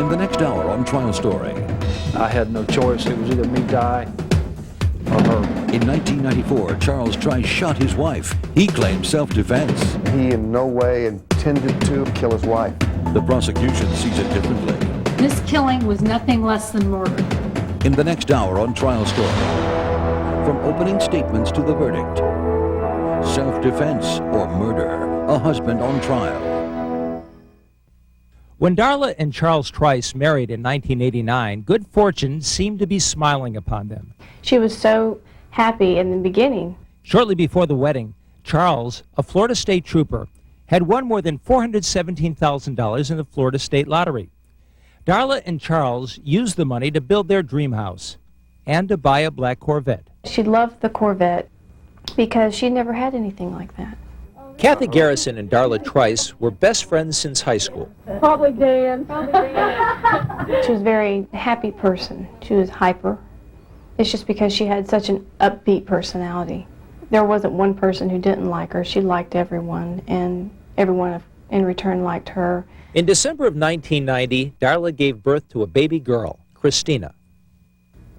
In the next hour on Trial Story. I had no choice. It was either me die or her. In 1994, Charles Trice shot his wife. He claimed self-defense. He in no way intended to kill his wife. The prosecution sees it differently. This killing was nothing less than murder. In the next hour on Trial Story. From opening statements to the verdict. Self-defense or murder. A husband on trial. When Darla and Charles Trice married in 1989, good fortune seemed to be smiling upon them. She was so happy in the beginning. Shortly before the wedding, Charles, a Florida state trooper, had won more than $417,000 in the Florida State Lottery. Darla and Charles used the money to build their dream house and to buy a black Corvette. She loved the Corvette because she never had anything like that. Cathy Garrison and Darla Trice were best friends since high school. Probably Dan. She was a very happy person. She was hyper. It's just because she had such an upbeat personality. There wasn't one person who didn't like her. She liked everyone, and everyone in return liked her. In December of 1990, Darla gave birth to a baby girl, Christina.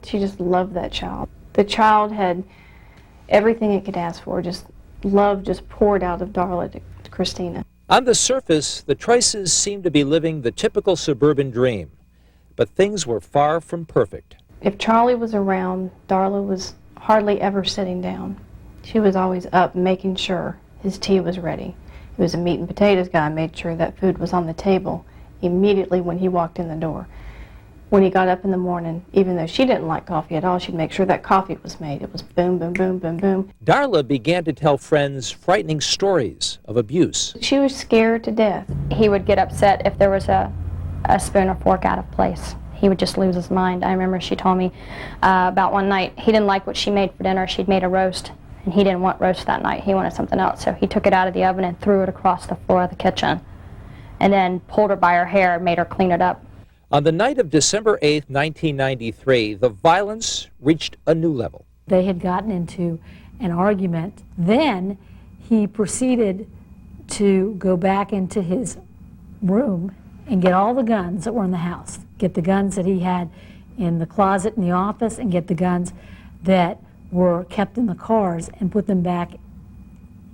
She just loved that child. The child had everything it could ask for, just love just poured out of Darla to Christina. On the surface, the Trices seemed to be living the typical suburban dream, but things were far from perfect. If Charlie was around, Darla was hardly ever sitting down. She was always up making sure his tea was ready. He was a meat and potatoes guy, made sure that food was on the table immediately when he walked in the door. When he got up in the morning, even though she didn't like coffee at all, she'd make sure that coffee was made. It was boom, boom, boom, boom, boom. Darla began to tell friends frightening stories of abuse. She was scared to death. He would get upset if there was a spoon or fork out of place. He would just lose his mind. I remember she told me about one night he didn't like what she made for dinner. She'd made a roast, and he didn't want roast that night. He wanted something else, so he took it out of the oven and threw it across the floor of the kitchen, and then pulled her by her hair and made her clean it up. On the night of December 8th, 1993, the violence reached a new level. They had gotten into an argument. Then he proceeded to go back into his room and get all the guns that were in the house. Get the guns that he had in the closet in the office and get the guns that were kept in the cars and put them back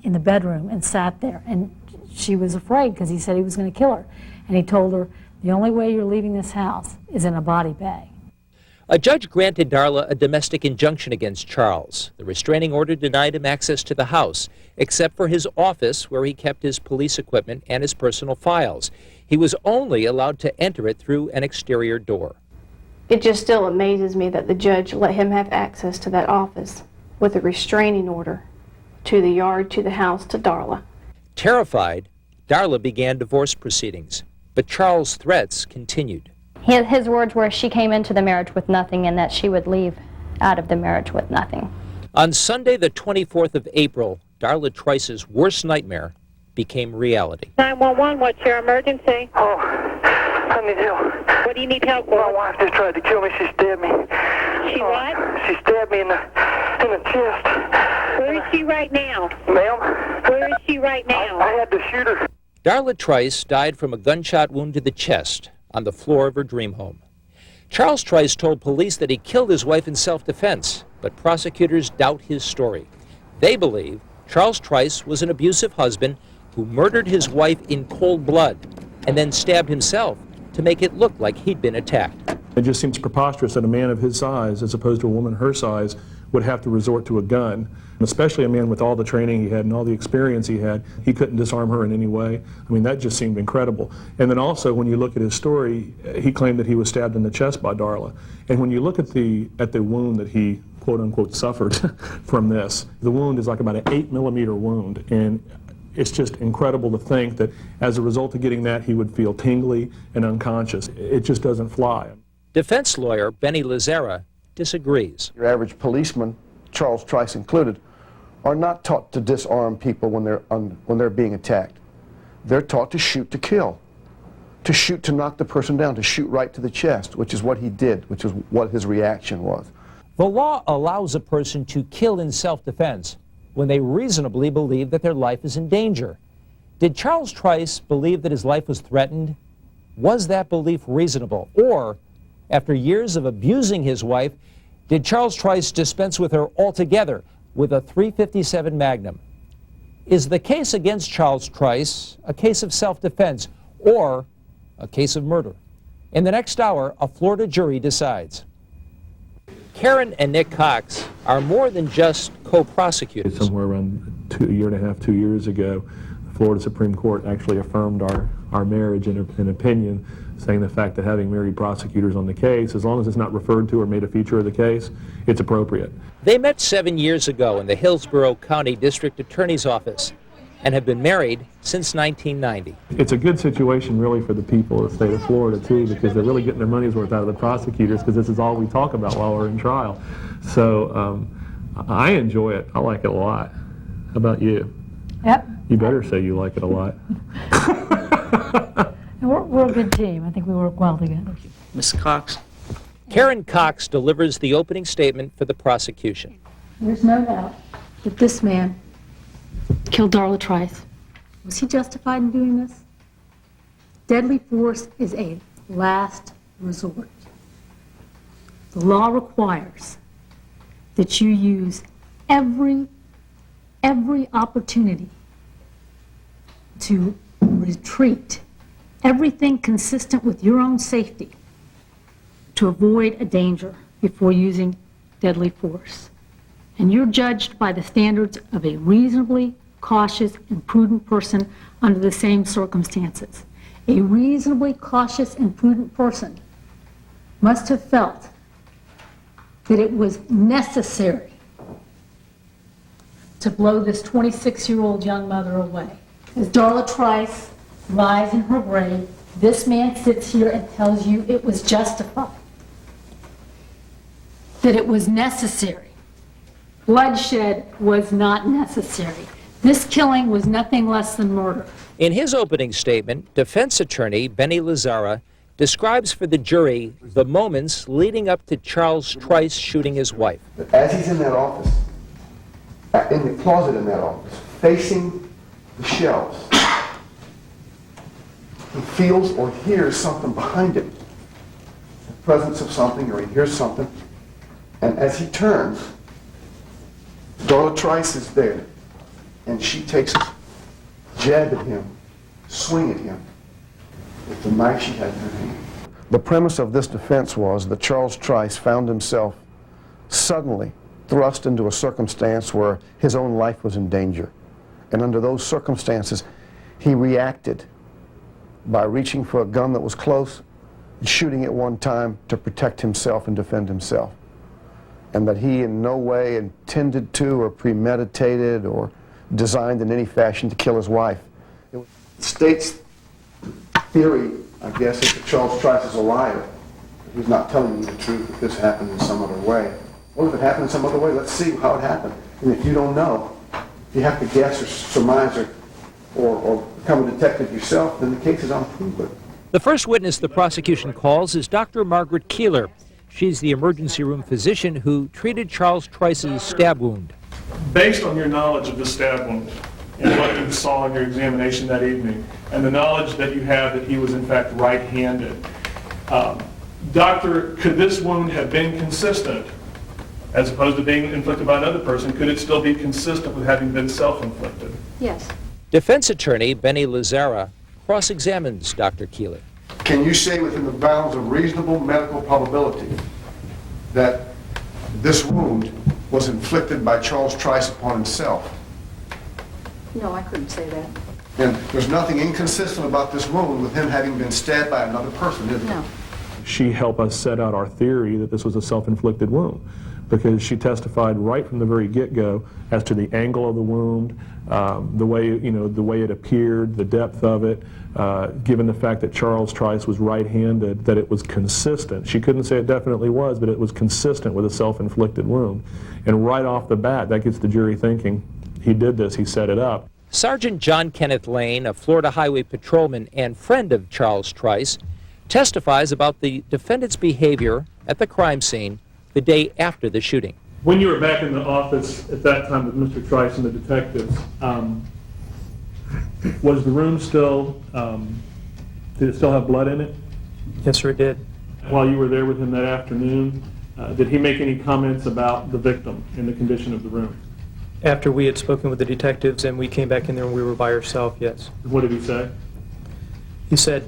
in the bedroom and sat there. And she was afraid because he said he was going to kill her. And he told her, the only way you're leaving this house is in a body bag. A judge granted Darla a domestic injunction against Charles. The restraining order denied him access to the house, except for his office where he kept his police equipment and his personal files. He was only allowed to enter it through an exterior door. It just still amazes me that the judge let him have access to that office with a restraining order to the yard, to the house, to Darla. Terrified, Darla began divorce proceedings, but Charles' threats continued. His words were she came into the marriage with nothing and that she would leave out of the marriage with nothing. On Sunday, the 24th of April, Darla Trice's worst nightmare became reality. 911, what's your emergency? Oh, I need help. What do you need help for? My wife just tried to kill me. She stabbed me. She what? She stabbed me in the chest. Where is she right now? Ma'am? Where is she right now? I had to shoot her. Darla Trice died from a gunshot wound to the chest on the floor of her dream home. Charles Trice told police that he killed his wife in self-defense, but prosecutors doubt his story. They believe Charles Trice was an abusive husband who murdered his wife in cold blood and then stabbed himself to make it look like he'd been attacked. It just seems preposterous that a man of his size, as opposed to a woman her size, would have to resort to a gun. And especially a man with all the training he had and all the experience he had, he couldn't disarm her in any way. I mean, that just seemed incredible. And then also, when you look at his story, he claimed that he was stabbed in the chest by Darla. And when you look at the wound that he, quote-unquote, suffered from this, the wound is like about an 8-millimeter wound. And it's just incredible to think that as a result of getting that, he would feel tingly and unconscious. It just doesn't fly. Defense lawyer Bennie Lazzara disagrees. Your average policeman, Charles Trice included, are not taught to disarm people when they're being attacked. They're taught to shoot to kill, to shoot to knock the person down, to shoot right to the chest, which is what he did, which is what his reaction was. The law allows a person to kill in self-defense when they reasonably believe that their life is in danger. Did Charles Trice believe that his life was threatened? Was that belief reasonable? Or, after years of abusing his wife, did Charles Trice dispense with her altogether with a .357 Magnum? Is the case against Charles Trice a case of self-defense or a case of murder? In the next hour, a Florida jury decides. Karen and Nick Cox are more than just co-prosecutors. Somewhere around a year and a half, 2 years ago, the Florida Supreme Court actually affirmed our marriage in an opinion, saying the fact that having married prosecutors on the case, as long as it's not referred to or made a feature of the case, it's appropriate. They met 7 years ago in the Hillsborough County District Attorney's Office and have been married since 1990. It's a good situation really for the people of the state of Florida too, because they're really getting their money's worth out of the prosecutors, because this is all we talk about while we're in trial. So I enjoy it. I like it a lot. How about you? Yep. You better say you like it a lot. And we're a good team. I think we work well together. Ms. Cox. Karen Cox delivers the opening statement for the prosecution. There's no doubt that this man killed Darla Trice. Was he justified in doing this? Deadly force is a last resort. The law requires that you use every opportunity to retreat, everything consistent with your own safety, to avoid a danger before using deadly force. And you're judged by the standards of a reasonably cautious and prudent person under the same circumstances. A reasonably cautious and prudent person must have felt that it was necessary to blow this 26-year-old young mother away. As Darla Trice lies in her grave, this man sits here and tells you it was justified, that it was necessary. Bloodshed was not necessary. This killing was nothing less than murder. In his opening statement, defense attorney Bennie Lazzara describes for the jury the moments leading up to Charles Trice shooting his wife. As he's in that office, in the closet in that office, facing the shelves, he feels or hears something behind him, the presence of something, or he hears something, and as he turns, Darla Trice is there, and she takes a jab at him, swing at him with the knife she had in her hand. The premise of this defense was that Charles Trice found himself suddenly thrust into a circumstance where his own life was in danger. And under those circumstances, he reacted by reaching for a gun that was close and shooting at one time to protect himself and defend himself. And that he in no way intended to or premeditated or designed in any fashion to kill his wife. The state's theory, I guess, is that Charles Trice is a liar. He's not telling you the truth, that this happened in some other way. Well, if it happened in some other way, let's see how it happened. And if you don't know, if you have to guess or surmise or become a detective yourself, then the case is unproven. The first witness the prosecution calls is Dr. Margaret Keeler. She's the emergency room physician who treated Charles Trice's stab wound. Based on your knowledge of the stab wound and what you saw in your examination that evening, and the knowledge that you have that he was in fact right-handed, doctor, could this wound have been consistent as opposed to being inflicted by another person? Could it still be consistent with having been self-inflicted? Yes. Defense attorney Bennie Lazzara cross-examines Dr. Keeler. Can you say within the bounds of reasonable medical probability that this wound was inflicted by Charles Trice upon himself? No, I couldn't say that. And there's nothing inconsistent about this wound with him having been stabbed by another person, is there? No. She helped us set out our theory that this was a self-inflicted wound, because she testified right from the very get-go as to the angle of the wound, the way it appeared, the depth of it, given the fact that Charles Trice was right-handed, that it was consistent. She couldn't say it definitely was, but it was consistent with a self-inflicted wound. And right off the bat, that gets the jury thinking, he did this, he set it up. Sergeant John Kenneth Lane, a Florida highway patrolman and friend of Charles Trice, testifies about the defendant's behavior at the crime scene the day after the shooting. When you were back in the office at that time with Mr. Trice and the detectives, was the room still Did it still have blood in it? Yes, sir, it did. While you were there with him that afternoon, did he make any comments about the victim and the condition of the room? After we had spoken with the detectives and we came back in there and we were by ourselves, yes. What did he say? He said,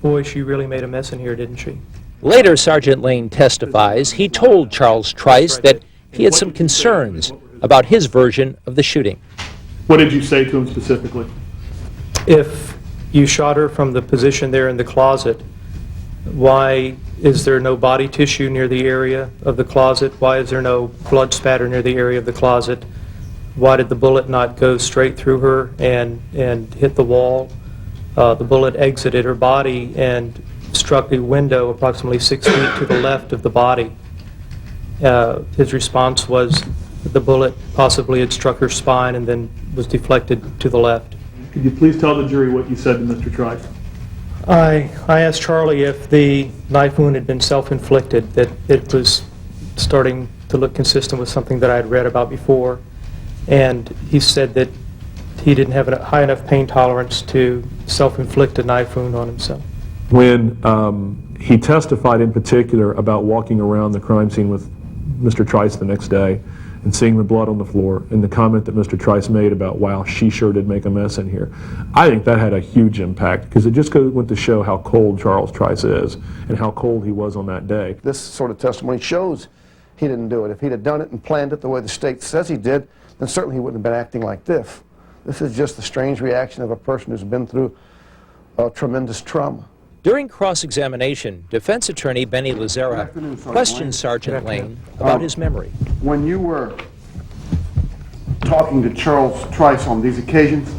boy, she really made a mess in here, didn't she? Later, Sergeant Lane testifies he told Charles Trice that he had some concerns about his version of the shooting. What did you say to him specifically? If you shot her from the position there in the closet, why is there no body tissue near the area of the closet? Why is there no blood spatter near the area of the closet? Why did the bullet not go straight through her and hit the wall? The bullet exited her body and struck a window approximately 6 feet to the left of the body. His response was that the bullet possibly had struck her spine and then was deflected to the left. Could you please tell the jury what you said to Mr. Trice? I asked Charlie if the knife wound had been self-inflicted, that it was starting to look consistent with something that I had read about before, and he said that he didn't have a high enough pain tolerance to self-inflict a knife wound on himself. When he testified in particular about walking around the crime scene with Mr. Trice the next day and seeing the blood on the floor and the comment that Mr. Trice made about, wow, she sure did make a mess in here, I think that had a huge impact because it just went to show how cold Charles Trice is and how cold he was on that day. This sort of testimony shows he didn't do it. If he'd have done it and planned it the way the state says he did, then certainly he wouldn't have been acting like this. This is just the strange reaction of a person who's been through a tremendous trauma. During cross-examination, defense attorney Bennie Lazzara questioned Sergeant Lane about his memory. When you were talking to Charles Trice on these occasions,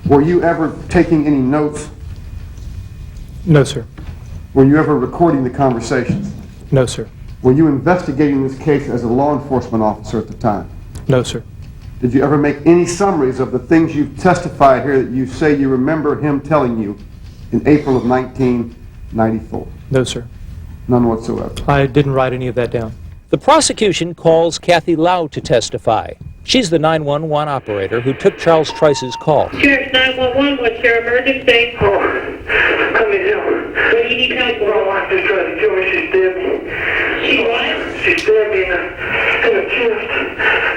were you ever taking any notes? No, sir. Were you ever recording the conversations? No, sir. Were you investigating this case as a law enforcement officer at the time? No, sir. Did you ever make any summaries of the things you've testified here that you say you remember him telling you in April of 1994? No, sir. None whatsoever. I didn't write any of that down. The prosecution calls Cathy Lough to testify. She's the 911 operator who took Charles Trice's call. Sheriff 911, what's your emergency? Oh, I need help. What do you need help My for? wife just tried to kill me. She stabbed me. She what? She stabbed me in the chest.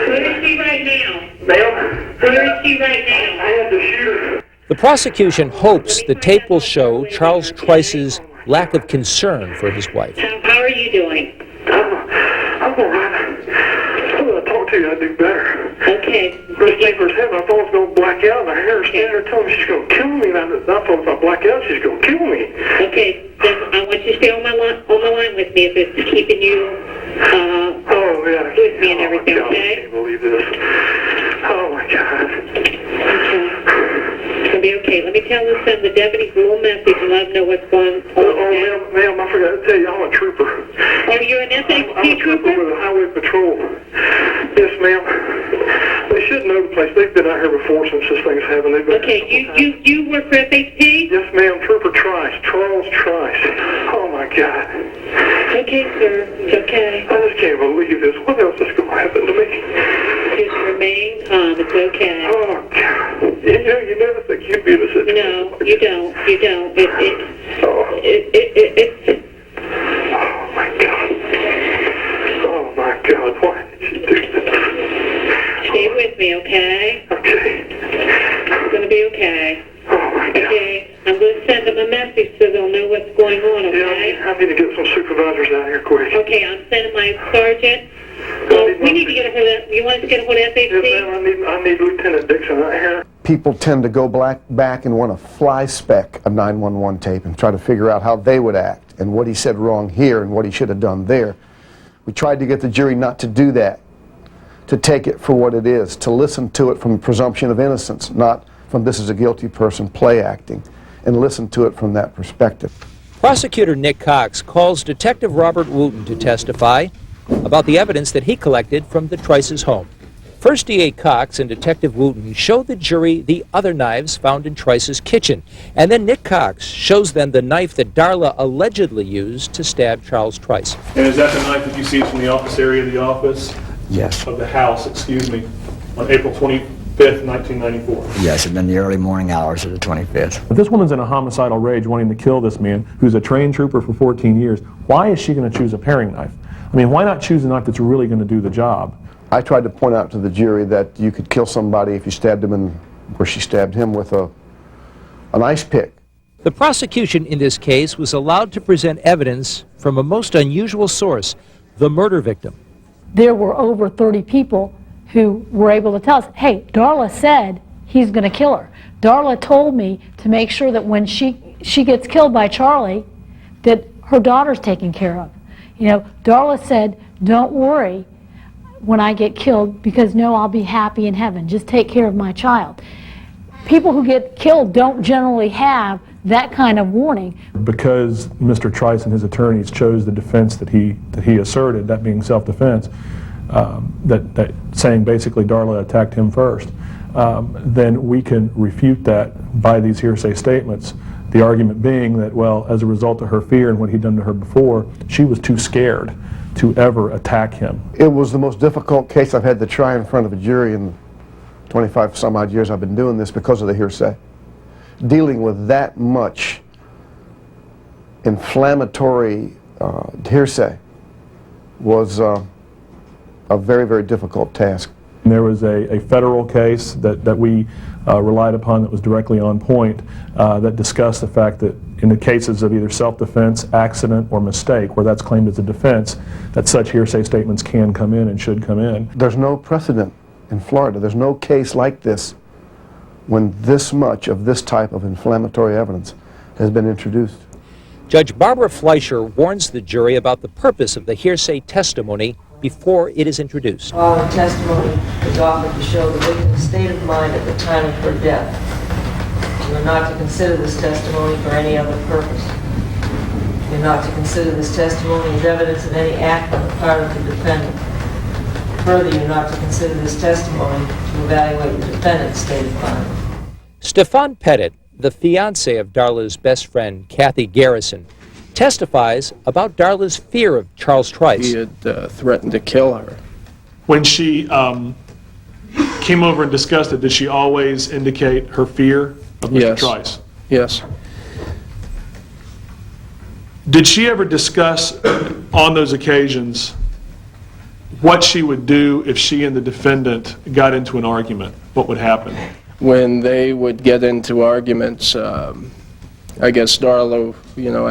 Where is she right now? Ma'am? Where is she right now? I had to shoot her. The prosecution hopes the tape will show Charles Trice's lack of concern for his wife. How are you doing? I'm all right. When I talk to you, I do better. Okay. First thing first heaven, I thought I was going to black out, and I heard her standing there telling me she's going to kill me, and I thought if I black out, she's going to kill me. Okay, then I want you to stay on the line with me if it's keeping you with me and everything, God, okay? I can't believe this. Oh, my God. Okay. It's going to be okay. Let me send the deputies a little message and let them know what's going on. Oh, ma'am, I forgot to tell you, I'm a trooper. Oh, you're an SAP I'm a trooper with the Highway Patrol. Yes, ma'am. They should know the place. They've been out here before since this thing's happened. Okay, you work for FHP? Yes, ma'am. Trooper Trice. Charles Trice. Oh, my God. Okay, sir. It's okay. I just can't believe this. What else is going to happen to me? Just remain calm. It's okay. Oh, God. You never think you'd be in a situation. No, you don't. You don't. It's... Oh, my God. Oh, my God. Why did you do this? Stay with me, okay? Okay. It's going to be okay. Oh, my God. Okay, I'm going to send them a message so they'll know what's going on, okay? Yeah, I need to get some supervisors out here quick. Okay, I'm sending my sergeant. We need to get a hold of... You want us to get a hold of FHP? Yes, ma'am. I need Lieutenant Dixon out here. People tend to go back and want to fly spec a 911 tape and try to figure out how they would act and what he said wrong here and what he should have done there. We tried to get the jury not to do that, to take it for what it is, to listen to it from the presumption of innocence, not from this is a guilty person play acting, and listen to it from that perspective. Prosecutor Nick Cox calls Detective Robert Wooten to testify about the evidence that he collected from the Trice's home. First DA Cox and Detective Wooten show the jury the other knives found in Trice's kitchen, and then Nick Cox shows them the knife that Darla allegedly used to stab Charles Trice. And is that the knife that you see from the office area of the office? Yes. Of the house, excuse me, on April 24th 5th, 1994. Yes, and then the early morning hours of the 25th. If this woman's in a homicidal rage wanting to kill this man who's a trained trooper for 14 years, why is she going to choose a paring knife? I mean, why not choose a knife that's really going to do the job? I tried to point out to the jury that you could kill somebody if you stabbed him in where she stabbed him with an ice pick. The prosecution in this case was allowed to present evidence from a most unusual source, the murder victim. There were over 30 people who were able to tell us, hey, Darla said he's going to kill her. Darla told me to make sure that when she gets killed by Charlie, that her daughter's taken care of. You know, Darla said, don't worry when I get killed, because no, I'll be happy in heaven. Just take care of my child. People who get killed don't generally have that kind of warning. Because Mr. Trice and his attorneys chose the defense that he asserted, that being self-defense, that saying basically Darla attacked him first, then we can refute that by these hearsay statements. The argument being that, well, as a result of her fear and what he'd done to her before, she was too scared to ever attack him. It was the most difficult case I've had to try in front of a jury in 25 some odd years I've been doing this because of the hearsay. Dealing with that much inflammatory hearsay was a very, very difficult task. And there was a federal case that we relied upon that was directly on point that discussed the fact that in the cases of either self-defense, accident, or mistake, where that's claimed as a defense, that such hearsay statements can come in and should come in. There's no precedent in Florida. There's no case like this when this much of this type of inflammatory evidence has been introduced. Judge Barbara Fleischer warns the jury about the purpose of the hearsay testimony before it is introduced. While the testimony is offered to show the victim's state of mind at the time of her death, you are not to consider this testimony for any other purpose. You are not to consider this testimony as evidence of any act on the part of the defendant. Further, you are not to consider this testimony to evaluate the defendant's state of mind. Stefan Pettit, the fiance of Darla's best friend, Cathy Garrison, testifies about Darla's fear of Charles Trice. He had threatened to kill her. When she came over and discussed it, did she always indicate her fear of Mr. Trice? Yes. Did she ever discuss on those occasions what she would do if she and the defendant got into an argument? What would happen? When they would get into arguments, I guess Darla,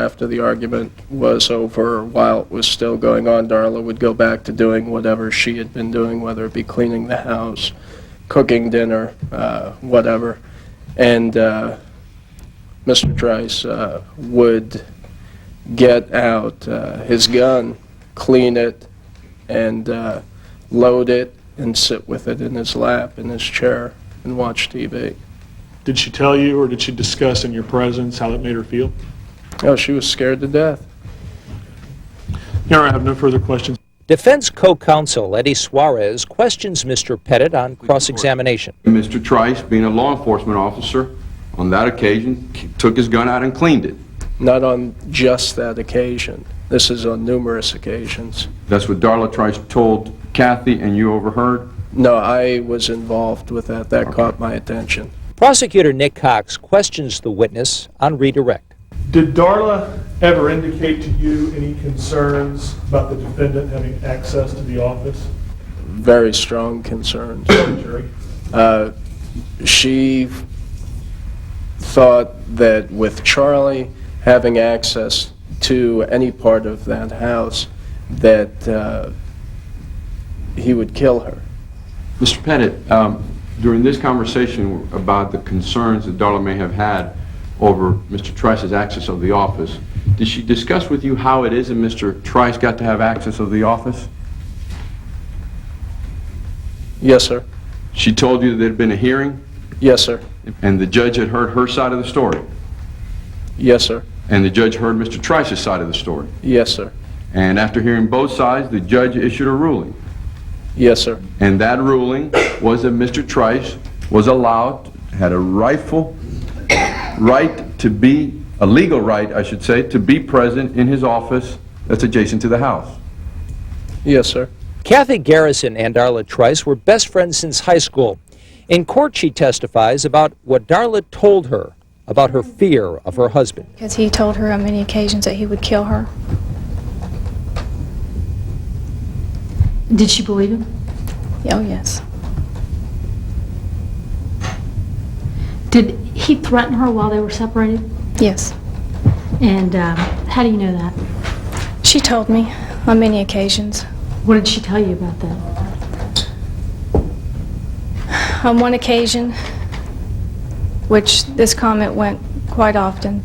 after the argument was over, while it was still going on, Darla would go back to doing whatever she had been doing, whether it be cleaning the house, cooking dinner, whatever. And Mr. Trice would get out his gun, clean it, and load it and sit with it in his lap in his chair and watch TV. Did she tell you, or did she discuss in your presence how that made her feel? Oh, she was scared to death. Here, I have no further questions. Defense co-counsel Eddie Suarez questions Mr. Pettit on cross-examination. Mr. Trice, being a law enforcement officer, on that occasion, took his gun out and cleaned it. Not on just that occasion. This is on numerous occasions. That's what Darla Trice told Cathy, and you overheard? No, I was involved with that. That caught my attention. Prosecutor Nick Cox questions the witness on redirect. Did Darla ever indicate to you any concerns about the defendant having access to the office? Very strong concerns. She thought that with Charlie having access to any part of that house, that he would kill her. Mr. Pettit, during this conversation about the concerns that Darla may have had over Mr. Trice's access of the office, did she discuss with you how it is that Mr. Trice got to have access of the office? Yes, sir. She told you that there had been a hearing? Yes, sir. And the judge had heard her side of the story? Yes, sir. And the judge heard Mr. Trice's side of the story? Yes, sir. And after hearing both sides, the judge issued a ruling? Yes, sir. And that ruling was that Mr. Trice was allowed, had a rightful right to be, a legal right, I should say, to be present in his office that's adjacent to the house? Yes, sir. Cathy Garrison and Darla Trice were best friends since high school. In court, she testifies about what Darla told her about her fear of her husband. Because he told her on many occasions that he would kill her. Did she believe him? Oh, yes. Did he threaten her while they were separated? Yes. And how do you know that? She told me on many occasions. What did she tell you about that? On one occasion, which this comment went quite often,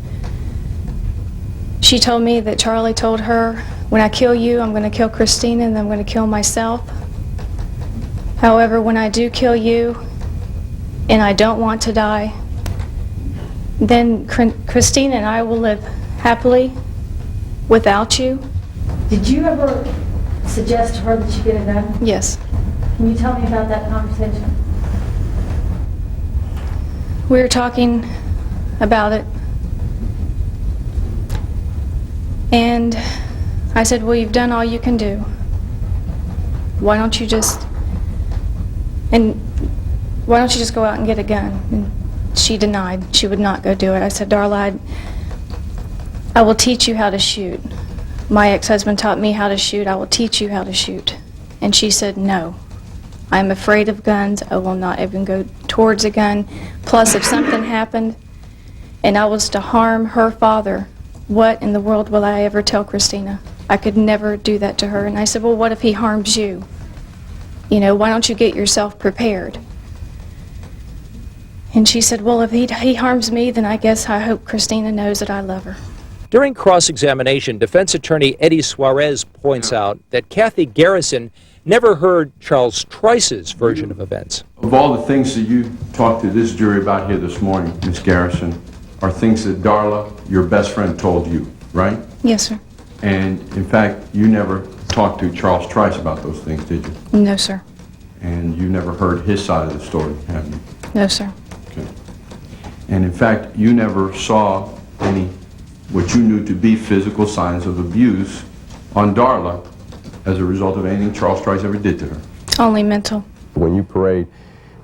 she told me that Charlie told her, when I kill you, I'm going to kill Christina and then I'm going to kill myself. However, when I do kill you and I don't want to die, then Christina and I will live happily without you. Did you ever suggest to her that she get a gun? Yes. Can you tell me about that conversation? We were talking about it, and I said, well, you've done all you can do. Why don't you just go out and get a gun? And she denied. She would not go do it. I said, Darla, I will teach you how to shoot. My ex-husband taught me how to shoot. I will teach you how to shoot. And she said, no. I'm afraid of guns. I will not even go towards a gun. Plus, if something happened and I was to harm her father, what in the world will I ever tell Christina? I could never do that to her. And I said, well, what if he harms you? You know, why don't you get yourself prepared? And she said, well, if he harms me, then I guess I hope Christina knows that I love her. During cross-examination, defense attorney Eddie Suarez points out that Cathy Garrison never heard Charles Trice's version of events. Of all the things that you talked to this jury about here this morning, Ms. Garrison, are things that Darla, your best friend, told you, right? Yes, sir. And in fact, you never talked to Charles Trice about those things, did you? No, sir. And you never heard his side of the story, have you? No, sir. Okay. And in fact, you never saw any, what you knew to be physical signs of abuse on Darla as a result of anything Charles Trice ever did to her? Only mental. When you parade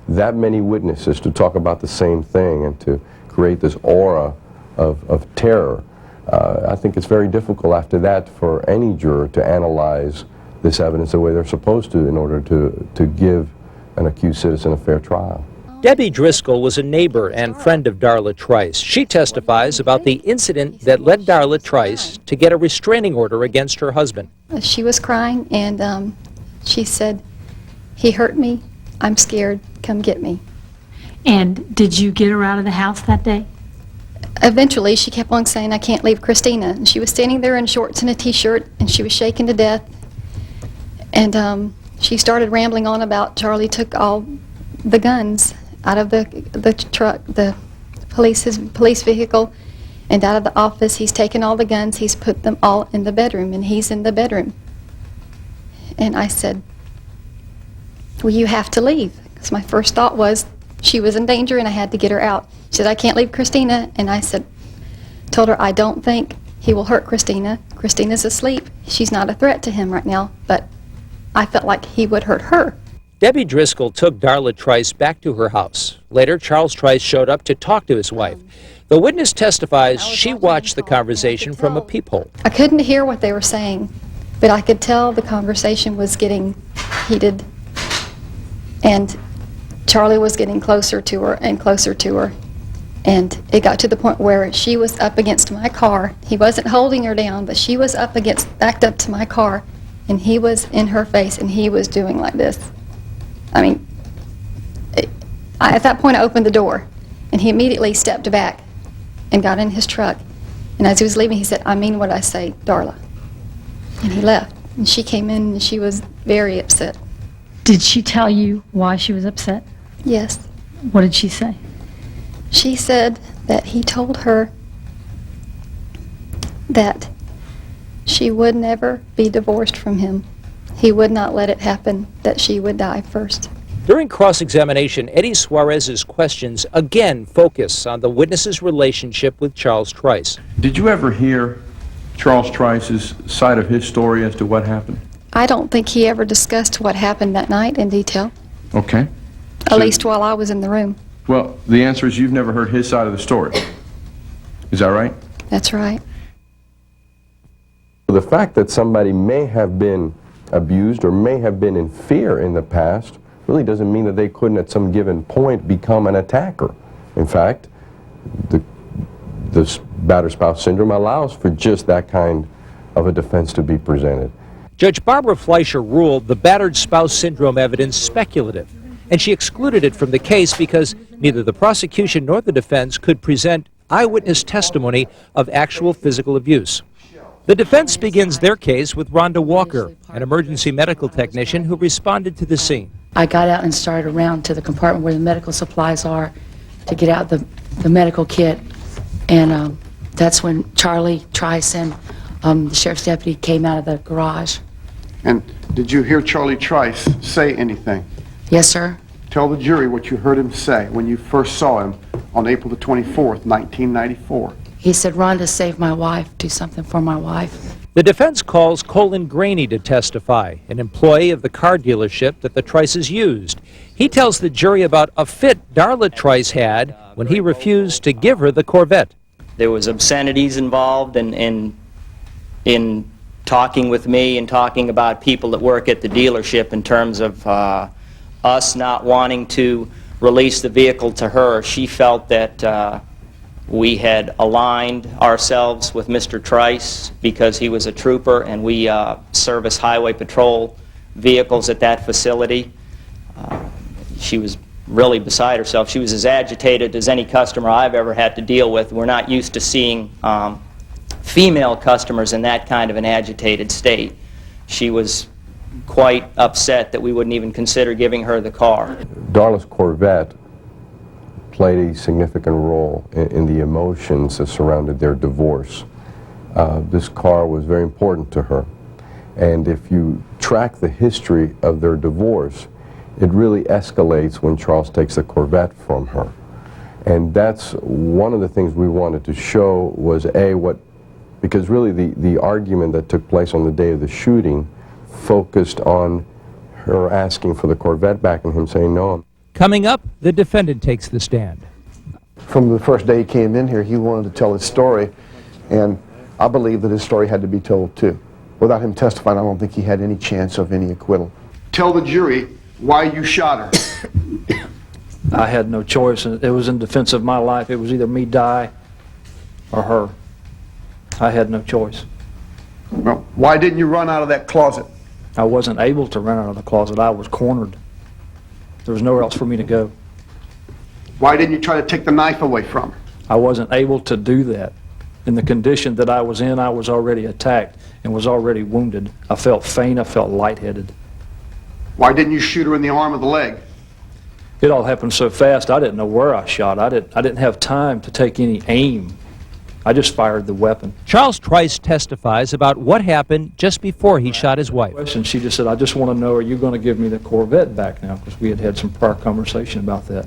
that many witnesses to talk about the same thing and to create this aura of terror, I think it's very difficult after that for any juror to analyze this evidence the way they're supposed to in order to give an accused citizen a fair trial. Debbie Driskell was a neighbor and friend of Darla Trice. She testifies about the incident that led Darla Trice to get a restraining order against her husband. She was crying, and she said, he hurt me, I'm scared, come get me. And did you get her out of the house that day? Eventually, she kept on saying, I can't leave Christina. And she was standing there in shorts and a t-shirt, and she was shaken to death. And she started rambling on about Charlie took all the guns out of the truck, the police vehicle, and out of the office. He's taken all the guns, he's put them all in the bedroom, and he's in the bedroom. And I said, well, you have to leave. Because my first thought was she was in danger and I had to get her out. She said, I can't leave Christina. And I told her, I don't think he will hurt Christina. Christina's asleep. She's not a threat to him right now, but I felt like he would hurt her. Debbie Driskell took Darla Trice back to her house. Later, Charles Trice showed up to talk to his wife. The witness testifies she watched the conversation from a peephole. I couldn't hear what they were saying, but I could tell the conversation was getting heated, and Charlie was getting closer to her and closer to her. And it got to the point where she was up against my car. He wasn't holding her down, but she was backed up to my car, and he was in her face, and he was doing like this. I mean, at that point I opened the door, and he immediately stepped back and got in his truck. And as he was leaving, he said, I mean what I say, Darla. And he left. And she came in, and she was very upset. Did she tell you why she was upset? Yes. What did she say? She said that he told her that she would never be divorced from him. He would not let it happen, that she would die first. During cross-examination, Eddie Suarez's questions again focus on the witness's relationship with Charles Trice. Did you ever hear Charles Trice's side of his story as to what happened? I don't think he ever discussed what happened that night in detail. Okay. At least while I was in the room. Well, the answer is you've never heard his side of the story. Is that right? That's right. The fact that somebody may have been abused or may have been in fear in the past really doesn't mean that they couldn't at some given point become an attacker. In fact, the battered spouse syndrome allows for just that kind of a defense to be presented. Judge Barbara Fleischer ruled the battered spouse syndrome evidence speculative, and she excluded it from the case because neither the prosecution nor the defense could present eyewitness testimony of actual physical abuse. The defense begins their case with Rhonda Walker, an emergency medical technician who responded to the scene. I got out and started around to the compartment where the medical supplies are to get out the medical kit, and that's when Charlie Trice and the sheriff's deputy came out of the garage. And did you hear Charlie Trice say anything? Yes, sir. Tell the jury what you heard him say when you first saw him on April the 24th, 1994. He said, "Rhonda, save my wife. Do something for my wife." The defense calls Colin Graney to testify, an employee of the car dealership that the Trices used. He tells the jury about a fit Darla Trice had when he refused to give her the Corvette. There was obscenities involved in talking with me and talking about people that work at the dealership in terms of us not wanting to release the vehicle to her. She felt that we had aligned ourselves with Mr. Trice because he was a trooper and we service highway patrol vehicles at that facility. She was really beside herself. She was as agitated as any customer I've ever had to deal with. We're not used to seeing female customers in that kind of an agitated state. She was quite upset that we wouldn't even consider giving her the car. Darla's Corvette played a significant role in the emotions that surrounded their divorce. This car was very important to her. And if you track the history of their divorce, it really escalates when Charles takes the Corvette from her. And that's one of the things we wanted to show was because really the argument that took place on the day of the shooting focused on her asking for the Corvette back and him saying no. Coming up, the defendant takes the stand. From the first day he came in here, he wanted to tell his story, and I believe that his story had to be told too. Without him testifying, I don't think he had any chance of any acquittal. Tell the jury why you shot her. I had no choice. It was in defense of my life. It was either me die or her. I had no choice. Well, why didn't you run out of that closet? I wasn't able to run out of the closet. I was cornered. There was nowhere else for me to go. Why didn't you try to take the knife away from her? I wasn't able to do that. In the condition that I was in, I was already attacked and was already wounded. I felt faint. I felt lightheaded. Why didn't you shoot her in the arm or the leg? It all happened so fast, I didn't know where I shot. I didn't have time to take any aim. I just fired the weapon. Charles Trice testifies about what happened just before he shot his wife. And she just said, "I just want to know, are you going to give me the Corvette back now?" Because we had had some prior conversation about that.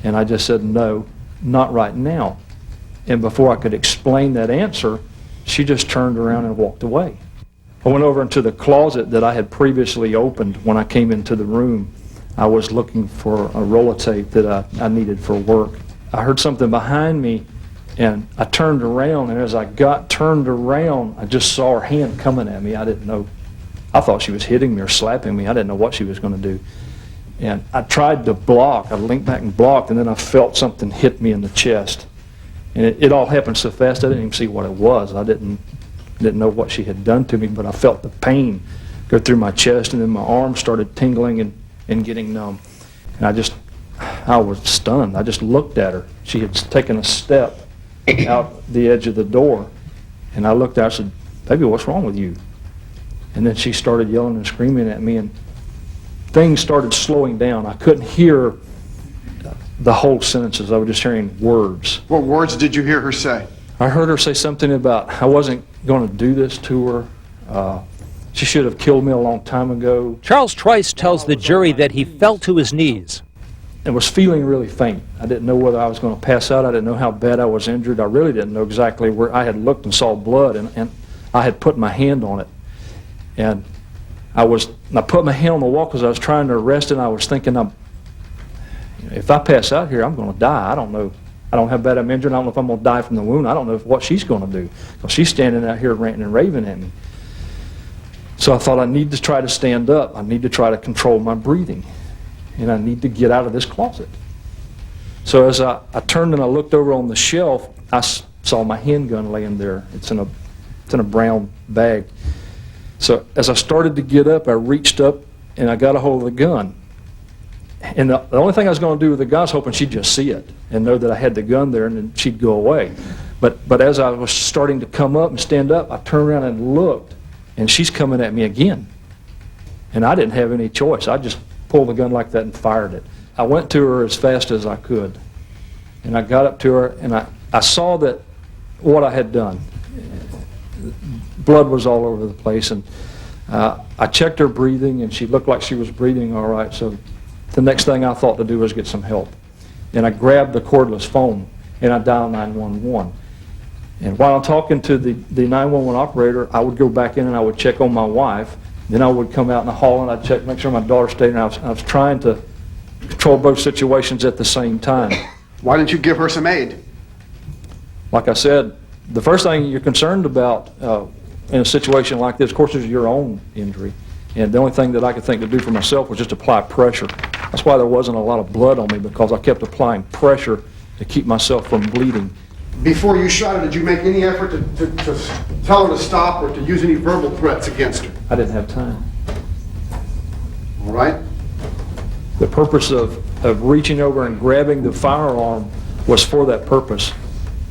And I just said, "No, not right now." And before I could explain that answer, she just turned around and walked away. I went over into the closet that I had previously opened when I came into the room. I was looking for a roll of tape that I needed for work. I heard something behind me, and I turned around, and as I turned around, I just saw her hand coming at me. I didn't know. I thought she was hitting me or slapping me. I didn't know what she was going to do. And I tried to block. I leaned back and blocked, and then I felt something hit me in the chest. And it all happened so fast, I didn't even see what it was. I didn't know what she had done to me, but I felt the pain go through my chest, and then my arms started tingling and getting numb. And I was stunned. I just looked at her. She had taken a step out the edge of the door, and I looked at her and said, "Baby, what's wrong with you?" And then she started yelling and screaming at me, and things started slowing down. I couldn't hear the whole sentences. I was just hearing words. What words did you hear her say? I heard her say something about I wasn't going to do this to her. She should have killed me a long time ago. Charles Trice tells the jury that he fell to his knees. And was feeling really faint. I didn't know whether I was going to pass out. I didn't know how bad I was injured. I really didn't know exactly where. I had looked and saw blood, and I had put my hand on it. And I put my hand on the wall because I was trying to arrest it, and I was thinking, If I pass out here, I'm going to die. I don't know. I don't have bad I'm injured. I don't know if I'm going to die from the wound. I don't know what she's going to do. Because she's standing out here ranting and raving at me. So I thought I need to try to stand up. I need to try to control my breathing. And I need to get out of this closet. So as I turned and I looked over on the shelf, I saw my handgun laying there. It's in a brown bag. So as I started to get up, I reached up and I got a hold of the gun. And the only thing I was going to do with the gun, I was hoping she'd just see it and know that I had the gun there and then she'd go away. But as I was starting to come up and stand up, I turned around and looked, and she's coming at me again. And I didn't have any choice. I just pulled the gun like that and fired it. I went to her as fast as I could. And I got up to her, and I saw that what I had done. Blood was all over the place, and I checked her breathing, and she looked like she was breathing all right. So the next thing I thought to do was get some help. And I grabbed the cordless phone, and I dialed 911. And while I'm talking to the 911 operator, I would go back in and I would check on my wife. Then I would come out in the hall and I'd check, make sure my daughter stayed. And I was trying to control both situations at the same time. Why didn't you give her some aid? Like I said, the first thing you're concerned about in a situation like this, of course, is your own injury. And the only thing that I could think to do for myself was just apply pressure. That's why there wasn't a lot of blood on me, because I kept applying pressure to keep myself from bleeding. Before you shot her, did you make any effort to tell her to stop or to use any verbal threats against her? I didn't have time. All right. The purpose of reaching over and grabbing the firearm was for that purpose,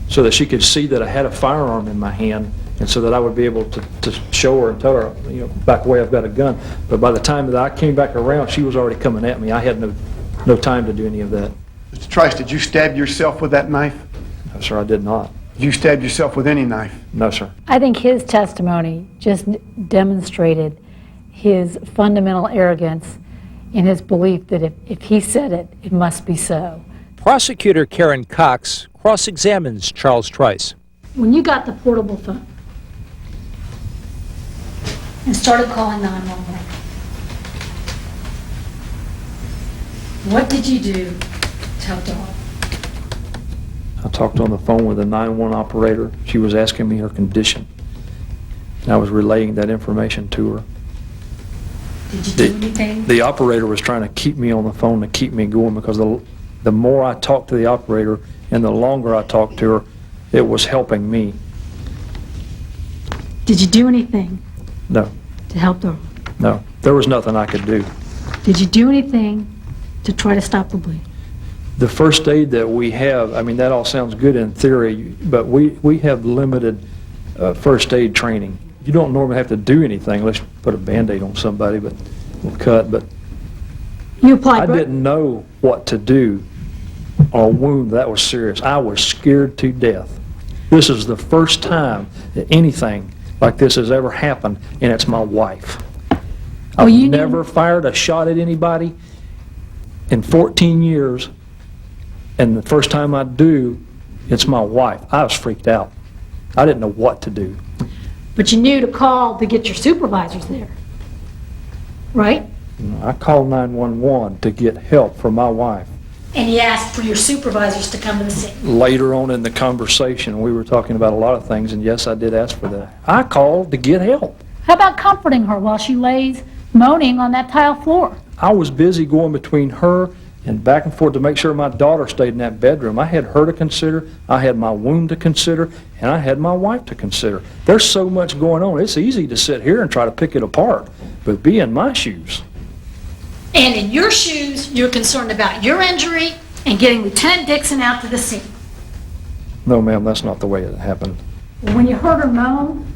so that she could see that I had a firearm in my hand, and so that I would be able to show her and tell her, you know, back away, I've got a gun. But by the time that I came back around, she was already coming at me. I had no time to do any of that. Mr. Trice, did you stab yourself with that knife? No, sir, I did not. Did you stab yourself with any knife? No, sir. I think his testimony just demonstrated his fundamental arrogance in his belief that if he said it, it must be so. Prosecutor Karen Cox cross-examines Charles Trice. When you got the portable phone and started calling 911, what did you do to tell Darla? I talked on the phone with the 911 operator. She was asking me her condition. And I was relaying that information to her. Did you do anything? The operator was trying to keep me on the phone to keep me going, because the more I talked to the operator and the longer I talked to her, it was helping me. Did you do anything No, to help Darla? no. There was nothing I could do. Did you do anything to try to stop the bleed? The first aid that we have, I mean, that all sounds good in theory, but we have limited first aid training. You don't normally have to do anything unless you put a Band-Aid on somebody, but we'll cut. But you applied. I didn't know what to do on a wound that was serious. I was scared to death. This is the first time that anything like this has ever happened, and it's my wife. I've never fired a shot at anybody in 14 years, and the first time I do, it's my wife. I was freaked out. I didn't know what to do. But you knew to call to get your supervisors there, right? I called 911 to get help for my wife. And you asked for your supervisors to come to the scene. Later on in the conversation, we were talking about a lot of things, and yes, I did ask for that. I called to get help. How about comforting her while she lays moaning on that tile floor? I was busy going between her and back and forth to make sure my daughter stayed in that bedroom. I had her to consider, I had my wound to consider, and I had my wife to consider. There's so much going on. It's easy to sit here and try to pick it apart, but be in my shoes. And in your shoes, you're concerned about your injury and getting Lieutenant Dixon out to the scene. No, ma'am, that's not the way it happened. When you heard her moan,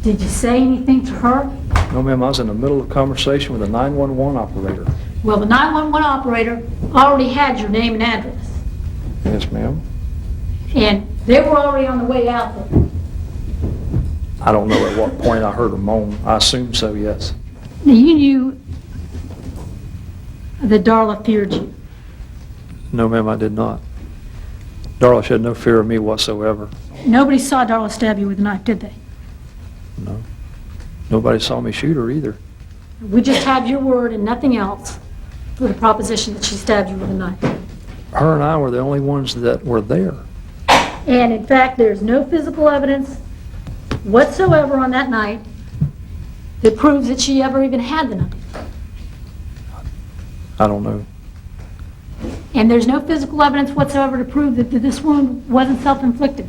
did you say anything to her? No, ma'am, I was in the middle of a conversation with a 911 operator. Well, the 911 operator already had your name and address. Yes, ma'am. And they were already on the way out there. I don't know at what point I heard her moan. I assume so, yes. Now, you knew that Darla feared you. No, ma'am, I did not. Darla had no fear of me whatsoever. Nobody saw Darla stab you with a knife, did they? No. Nobody saw me shoot her either. We just have your word and nothing else for the proposition that she stabbed you with a knife? Her and I were the only ones that were there. And in fact, there's no physical evidence whatsoever on that night that proves that she ever even had the knife. I don't know. And there's no physical evidence whatsoever to prove that this wound wasn't self-inflicted.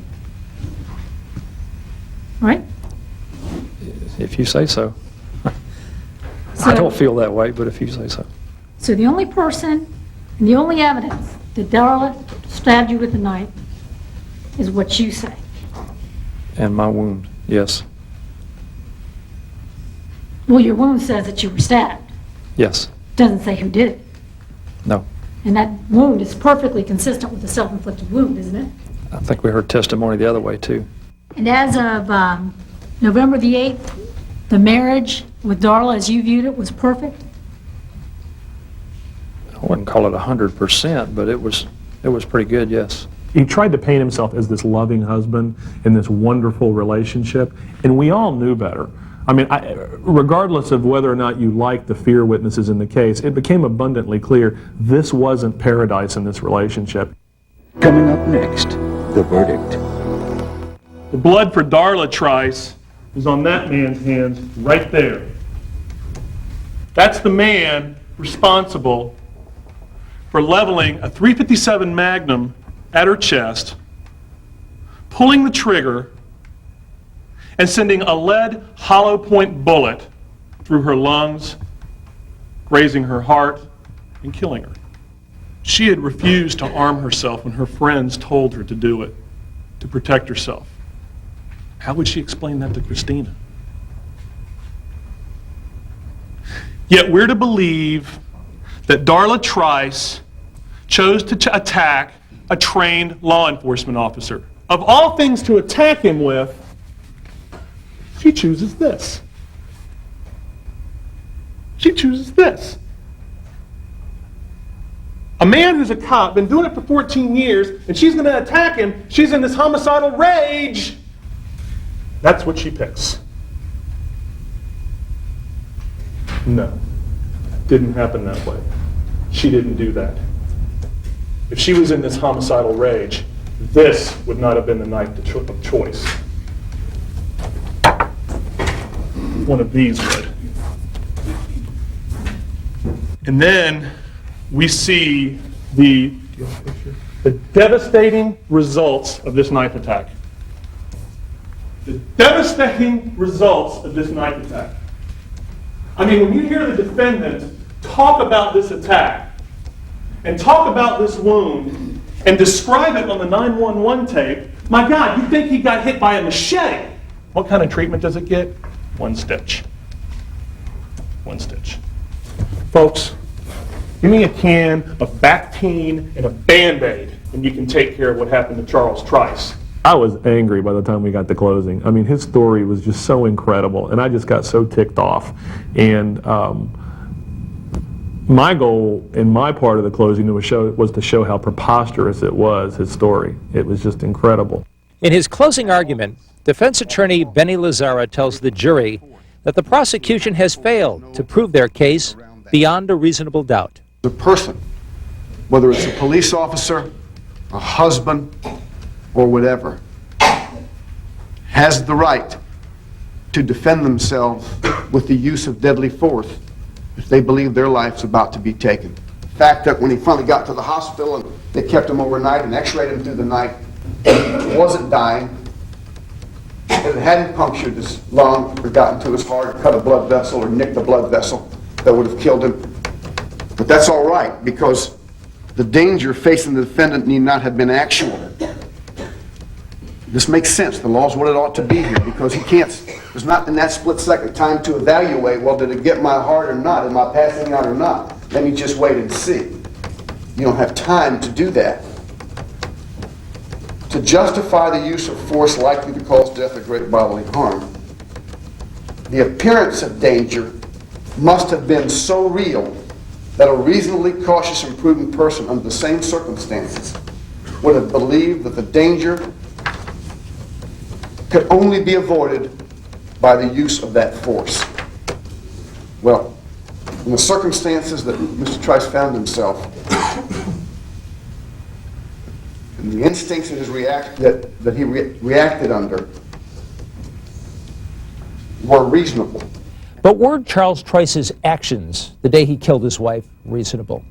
Right? If you say so. I don't feel that way, but if you say so. So the only person and the only evidence that Darla stabbed you with a knife is what you say. And my wound, yes. Well, your wound says that you were stabbed. Yes. Doesn't say who did it. No. And that wound is perfectly consistent with a self-inflicted wound, isn't it? I think we heard testimony the other way, too. And as of November the 8th, the marriage with Darla, as you viewed it, was perfect? I wouldn't call it 100%, but it was pretty good, yes. He tried to paint himself as this loving husband in this wonderful relationship, and we all knew better. I mean, regardless of whether or not you liked the fear witnesses in the case, it became abundantly clear this wasn't paradise in this relationship. Coming up next, the verdict. The blood for Darla Trice is on that man's hands right there. That's the man responsible for leveling a .357 Magnum at her chest, pulling the trigger, and sending a lead hollow point bullet through her lungs, grazing her heart, and killing her. She had refused to arm herself when her friends told her to do it, to protect herself. How would she explain that to Christina? Yet we're to believe that Darla Trice chose to attack a trained law enforcement officer. Of all things to attack him with, she chooses this. She chooses this. A man who's a cop, been doing it for 14 years, and she's going to attack him. She's in this homicidal rage. That's what she picks. No, didn't happen that way. She didn't do that. If she was in this homicidal rage, this would not have been the knife of choice. One of these would. And then we see the devastating results of this knife attack. The devastating results of this knife attack. I mean, when you hear the defendant talk about this attack and talk about this wound and describe it on the 911 tape, my God, you think he got hit by a machete. What kind of treatment does it get? 1 stitch. 1 stitch. Folks, give me a can of Bactine and a Band-Aid and you can take care of what happened to Charles Trice. I was angry by the time we got to closing. I mean, his story was just so incredible, and I just got so ticked off. And my goal in my part of the closing was to show how preposterous it was, his story. It was just incredible. In his closing argument, defense attorney Bennie Lazzara tells the jury that the prosecution has failed to prove their case beyond a reasonable doubt. The person, whether it's a police officer, a husband, or whatever, has the right to defend themselves with the use of deadly force if they believe their life's about to be taken. The fact that when he finally got to the hospital and they kept him overnight and x-rayed him through the night, he wasn't dying. If it hadn't punctured his lung or gotten to his heart or cut a blood vessel or nicked a blood vessel, that would have killed him. But that's all right, because the danger facing the defendant need not have been actual. This makes sense. The law's what it ought to be here, because he can't, there's not in that split-second time to evaluate, well, did it get my heart or not? Am I passing out or not? Let me just wait and see. You don't have time to do that. To justify the use of force likely to cause death or great bodily harm, the appearance of danger must have been so real that a reasonably cautious and prudent person under the same circumstances would have believed that the danger could only be avoided by the use of that force. Well, In the circumstances that Mr. Trice found himself, and the instincts that he reacted under were reasonable. But were Charles Trice's actions the day he killed his wife reasonable?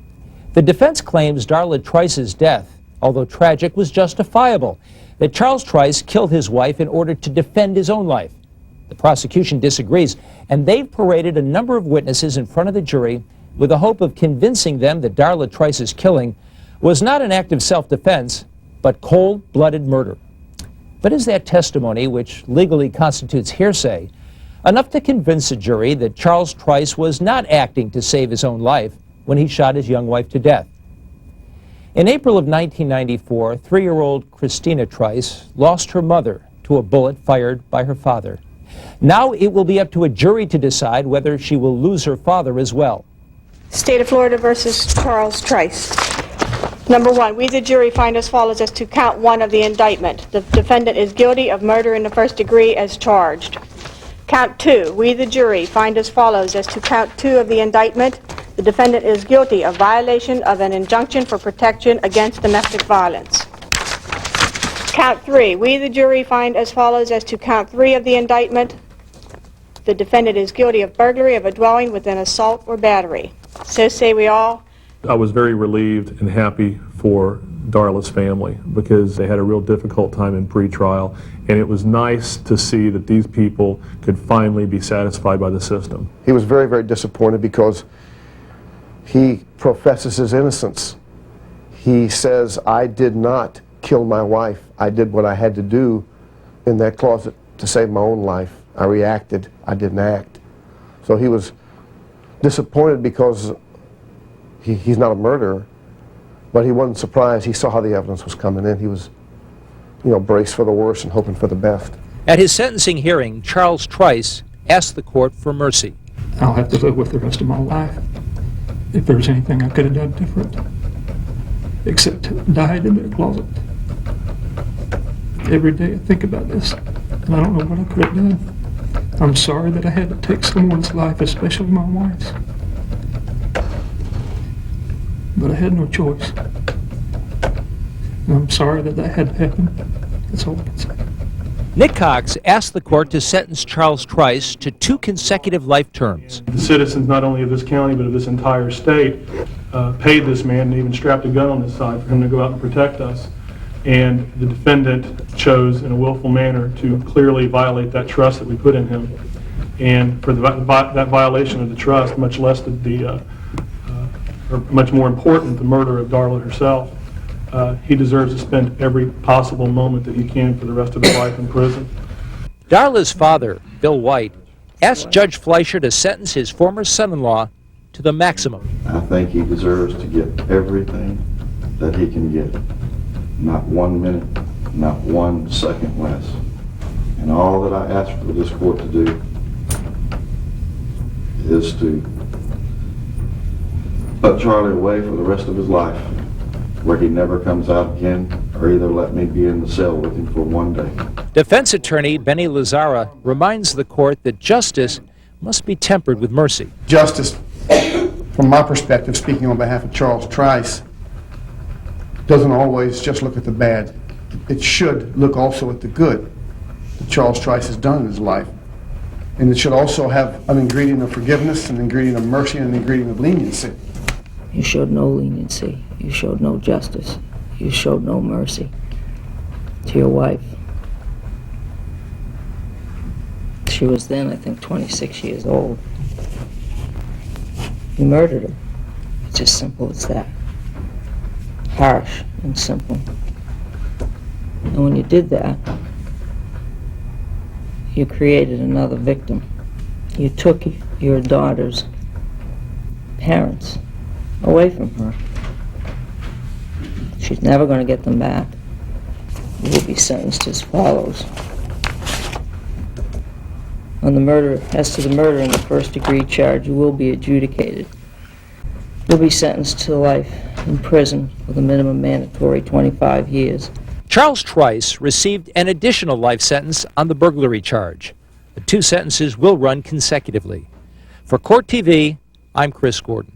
The defense claims Darla Trice's death, although tragic, was justifiable, that Charles Trice killed his wife in order to defend his own life. The prosecution disagrees, and they've paraded a number of witnesses in front of the jury with the hope of convincing them that Darla Trice's killing was not an act of self-defense, but cold-blooded murder. But is that testimony, which legally constitutes hearsay, enough to convince a jury that Charles Trice was not acting to save his own life when he shot his young wife to death? In April of 1994, 3-year-old Christina Trice lost her mother to a bullet fired by her father. Now it will be up to a jury to decide whether she will lose her father as well. State of Florida versus Charles Trice. Number one, we the jury find as follows as to count 1 of the indictment. The defendant is guilty of murder in the first degree as charged. Count 2, we the jury find as follows as to count 2 of the indictment. The defendant is guilty of violation of an injunction for protection against domestic violence. Count 3, we the jury find as follows as to count 3 of the indictment. The defendant is guilty of burglary of a dwelling with an assault or battery. So say we all. I was very relieved and happy for Darla's family because they had a real difficult time in pretrial, and it was nice to see that these people could finally be satisfied by the system. He was very, very disappointed because he professes his innocence. He says, I did not kill my wife. I did what I had to do in that closet to save my own life. I reacted. I didn't act. So he was disappointed because he's not a murderer, but he wasn't surprised. He saw how the evidence was coming in. He was, braced for the worst and hoping for the best. At his sentencing hearing, Charles Trice asked the court for mercy. I'll have to live with the rest of my life. If there was anything I could have done different, except died in their closet. Every day I think about this, and I don't know what I could have done. I'm sorry that I had to take someone's life, especially my wife's. But I had no choice. And I'm sorry that had to happen. That's all I can say. Nick Cox asked the court to sentence Charles Trice to 2 consecutive life terms. The citizens, not only of this county, but of this entire state, paid this man and even strapped a gun on his side for him to go out and protect us. And the defendant chose, in a willful manner, to clearly violate that trust that we put in him. And for that violation of the trust, much less or much more important, the murder of Darla herself, he deserves to spend every possible moment that he can for the rest of his life in prison. Darla's father, Bill White, asked Judge Fleischer to sentence his former son-in-law to the maximum. I think he deserves to get everything that he can get. Not 1 minute, not 1 second less. And all that I ask for this court to do is to put Charlie away for the rest of his life, where he never comes out again, or either let me be in the cell with him for 1 day. Defense attorney Bennie Lazzara reminds the court that justice must be tempered with mercy. Justice, from my perspective, speaking on behalf of Charles Trice, doesn't always just look at the bad. It should look also at the good that Charles Trice has done in his life. And it should also have an ingredient of forgiveness, an ingredient of mercy, and an ingredient of leniency. You showed no leniency. You showed no justice. You showed no mercy to your wife. She was then, I think, 26 years old. You murdered her. It's as simple as that. Harsh and simple. And when you did that, you created another victim. You took your daughter's parents away from her. She's never going to get them back. You will be sentenced as follows. On the murder, as to the murder in the first-degree charge, you will be adjudicated. You'll be sentenced to life in prison with a minimum mandatory 25 years. Charles Trice received an additional life sentence on the burglary charge. The 2 sentences will run consecutively. For Court TV, I'm Chris Gordon.